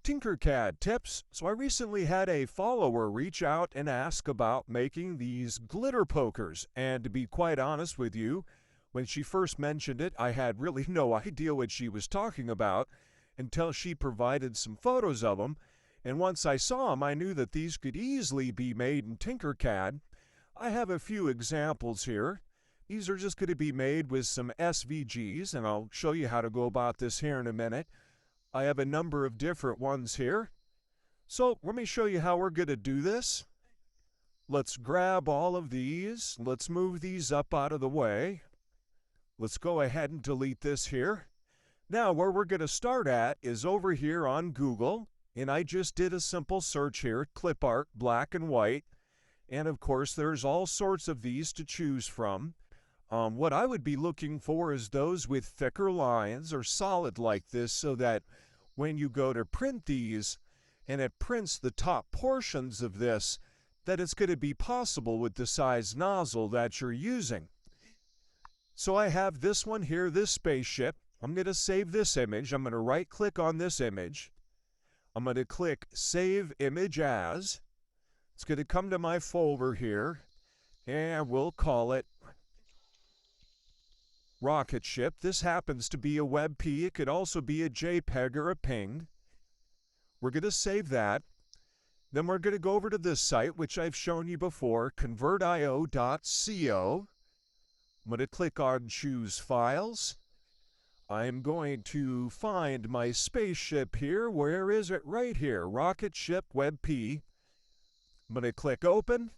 TinkerCAD tips. So I recently had a follower reach out and ask about making these glitter pokers. And to be quite honest with you, when she first mentioned it, I had really no idea what she was talking about until she provided some photos of them. And once I saw them, I knew that these could easily be made in TinkerCAD. I have a few examples here. These are just going to be made with some SVGs, and I'll show you how to go about this here in a minute. I have a number of different ones here. So let me show you how we're going to do this. Let's grab all of these. Let's move these up out of the way. Let's go ahead and delete this here. Now where we're going to start at is over here on Google, and I just did a simple search here, Clipart, black and white. And of course there's all sorts of these to choose from. What I would be looking for is those with thicker lines or solid like this, so that when you go to print these and it prints the top portions of this, that it's going to be possible with the size nozzle that you're using. So I have this one here, this spaceship. I'm going to save this image. I'm going to right click on this image. I'm going to click Save Image As. It's going to come to my folder here, and we'll call it Rocket Ship. This happens to be a WebP. It could also be a JPEG or a PNG. We're going to save that. Then we're going to go over to this site, which I've shown you before, convertio.co. I'm going to click on Choose Files. I'm going to find my spaceship here. Where is it? Right here, Rocket Ship WebP. I'm going to click Open.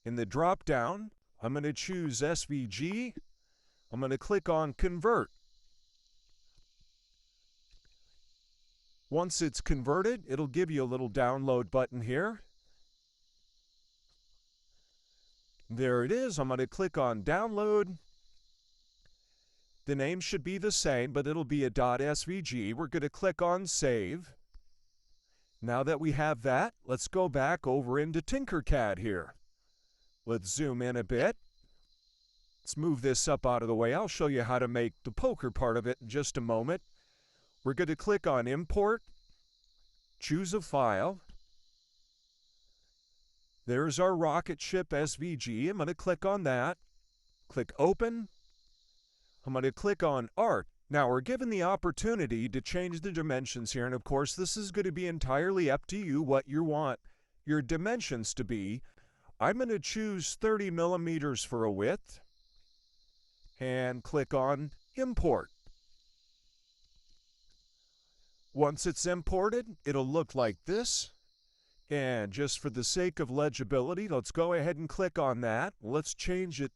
In the drop-down, I'm going to choose SVG. I'm going to click on Convert. Once it's converted, it'll give you a little download button here. There it is. I'm going to click on Download. The name should be the same, but it'll be a .svg. We're going to click on Save. Now that we have that, let's go back over into TinkerCAD here. Let's zoom in a bit. Let's move this up out of the way. I'll show you how to make the poker part of it in just a moment. We're going to click on Import, choose a file. There's our rocket ship SVG. I'm going to click on that. Click Open. I'm going to click on Art. Now we're given the opportunity to change the dimensions here, and of course this is going to be entirely up to you what you want your dimensions to be. I'm going to choose 30 millimeters for a width. And click on Import. Once it's imported, it'll look like this. And just for the sake of legibility, let's go ahead and click on that. Let's change it,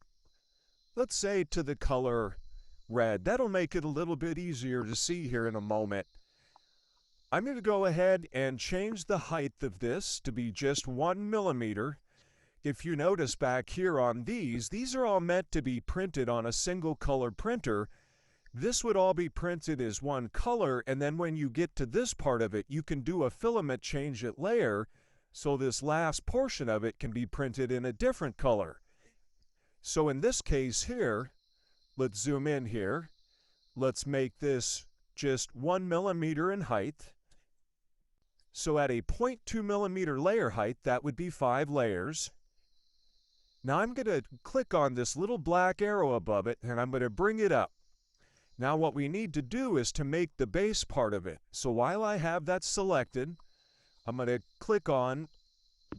let's say, to the color red. That'll make it a little bit easier to see here in a moment. I'm going to go ahead and change the height of this to be just 1 millimeter. If you notice back here on these are all meant to be printed on a single color printer. This would all be printed as one color, and then when you get to this part of it, you can do a filament change at layer, so this last portion of it can be printed in a different color. So in this case here, let's zoom in here. Let's make this just 1 millimeter in height. So at a 0.2 millimeter layer height, that would be 5 layers. Now I'm going to click on this little black arrow above it, and I'm going to bring it up. Now what we need to do is to make the base part of it. So while I have that selected, I'm going to click on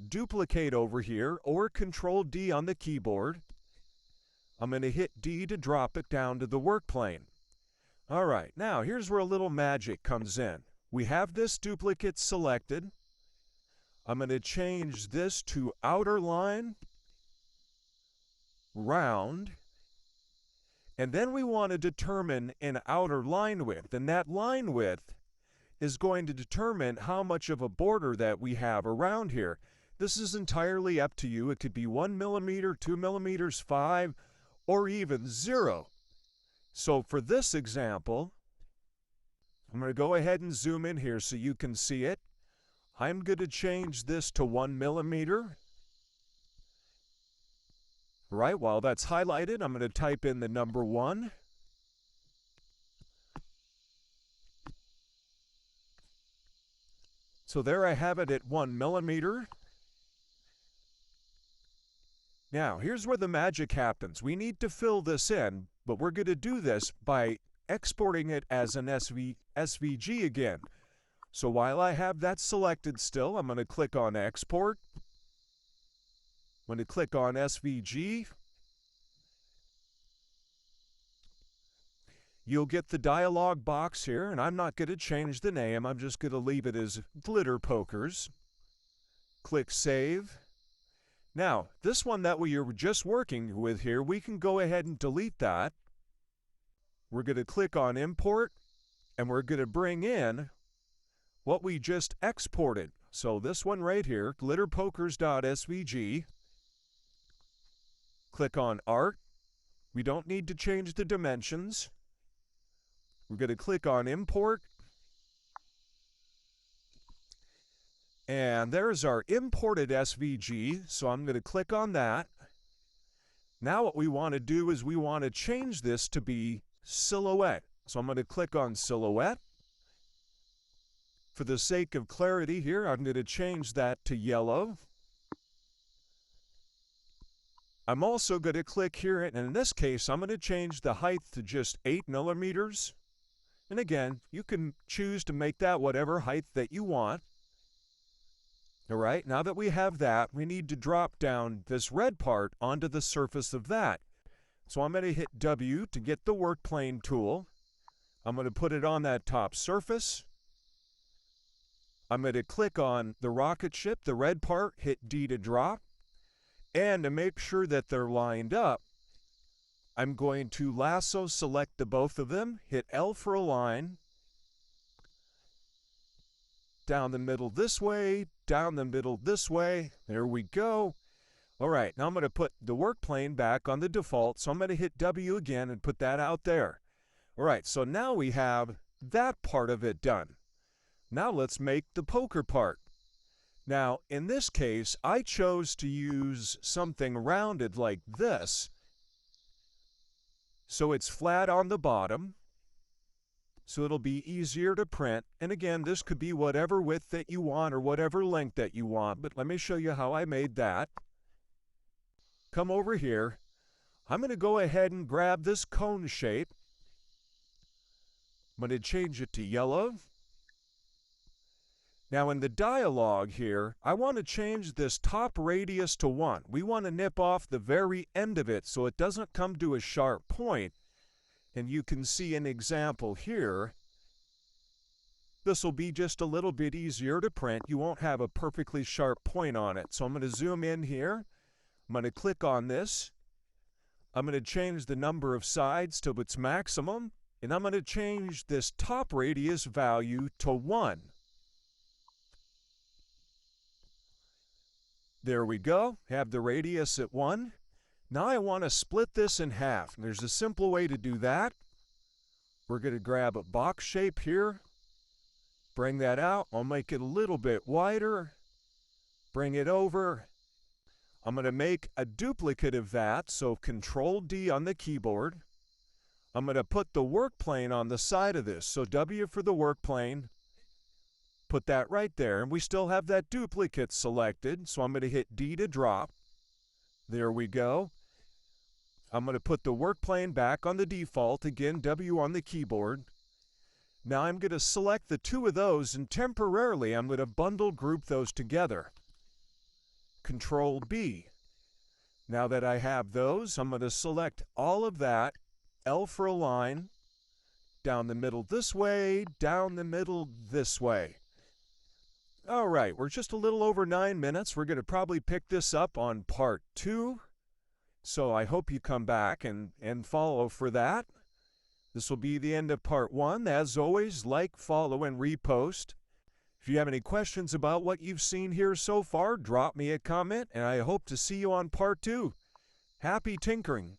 Duplicate over here, or Control D on the keyboard. I'm going to hit D to drop it down to the work plane. All right, now here's where a little magic comes in. We have this duplicate selected. I'm going to change this to outer line, round, and then we want to determine an outer line width, and that line width is going to determine how much of a border that we have around here. This is entirely up to you. It could be 1 millimeter, 2 millimeters, 5, or even 0. So for this example, I'm going to go ahead and zoom in here so you can see it. I'm going to change this to 1 millimeter. Right, while that's highlighted, I'm going to type in the number 1. So there I have it at 1 millimeter. Now, here's where the magic happens. We need to fill this in, but we're going to do this by exporting it as an SVG again. So while I have that selected still, I'm going to click on Export. I'm going to click on SVG. You'll get the dialog box here, and I'm not going to change the name. I'm just going to leave it as Glitter Pokers. Click Save. Now, this one that we are just working with here, we can go ahead and delete that. We're going to click on Import, and we're going to bring in what we just exported. So this one right here, glitterpokers.svg. Click on Art. We don't need to change the dimensions. We're going to click on Import. And there's our imported SVG, so I'm going to click on that. Now what we want to do is we want to change this to be Silhouette. So I'm going to click on Silhouette. For the sake of clarity here, I'm going to change that to yellow. I'm also going to click here, and in this case, I'm going to change the height to just 8 millimeters. And again, you can choose to make that whatever height that you want. All right, now that we have that, we need to drop down this red part onto the surface of that. So I'm going to hit W to get the work plane tool. I'm going to put it on that top surface. I'm going to click on the rocket ship, the red part, hit D to drop. And to make sure that they're lined up, I'm going to lasso select the both of them, hit L for align. Down the middle this way, down the middle this way. There we go. All right, now I'm going to put the work plane back on the default, so I'm going to hit W again and put that out there. All right, so now we have that part of it done. Now let's make the poker part. Now, in this case, I chose to use something rounded like this, so it's flat on the bottom. So it'll be easier to print. And again, this could be whatever width that you want or whatever length that you want, but let me show you how I made that. Come over here. I'm going to go ahead and grab this cone shape. I'm going to change it to yellow. Now in the dialog here, I want to change this top radius to 1. We want to nip off the very end of it so it doesn't come to a sharp point. And you can see an example here. This will be just a little bit easier to print. You won't have a perfectly sharp point on it. So I'm going to zoom in here. I'm going to click on this. I'm going to change the number of sides to its maximum. And I'm going to change this top radius value to 1. There we go. Have the radius at 1. Now I want to split this in half. There's a simple way to do that. We're going to grab a box shape here. Bring that out. I'll make it a little bit wider. Bring it over. I'm going to make a duplicate of that, so Control D on the keyboard. I'm going to put the work plane on the side of this, so W for the work plane. Put that right there, and we still have that duplicate selected, so I'm going to hit D to drop. There we go. I'm going to put the work plane back on the default, again W on the keyboard. Now I'm going to select the two of those, and temporarily I'm going to bundle group those together. Control B. Now that I have those, I'm going to select all of that, L for align, down the middle this way, down the middle this way. All right, we're just a little over 9 minutes. We're going to probably pick this up on part 2. So I hope you come back and follow for that. This will be the end of part 1. As always, like, follow, and repost. If you have any questions about what you've seen here so far, drop me a comment, and I hope to see you on part 2. Happy tinkering!